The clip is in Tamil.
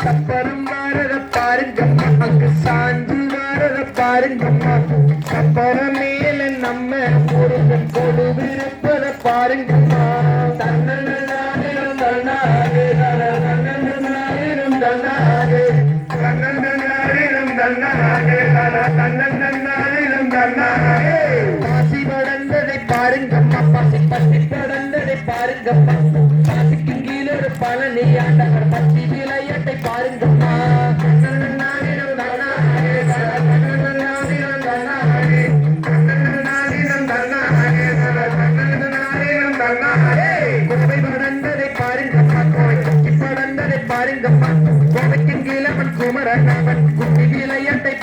சப்பரம் வாரத பாருங்கம்மா அங்கு சாஞ்சு வாரத பாருங்கம்மா சப்பரம் மேல நம்ம முருகன் கொடுவிருப்பத பாருங்கம்மா தன்னன்னாரிலும் தன்னாரே தன்னன்னாரிலும் தன்னாரே தன்னன்னாரிலும் தன்னாரே தன்னன்னாரிலும் தன்னாரே பாசி படந்ததை பாருங்கம்மா பாசி பசி படந்ததை பாருங்கம்மா பாசிக்கு கீழே ஒரு பழனி ஆண்டவர் பசி விளையாட்டை பாருங்கம்மா தன்னன்னாரிலும் தன்னாரே தன்னன்னாரிலும் தன்னாரே தன்னன்னாரிலும் தன்னாரே தன்னன்னாரிலும் தன்னாரே கோவை படந்ததை பாருங்கம்மா கோவை கட்டி படந்ததை பாருங்கம்மா கோவைக்கு கீழவன் குமரன் அவன் குட்டி விளையாட்டை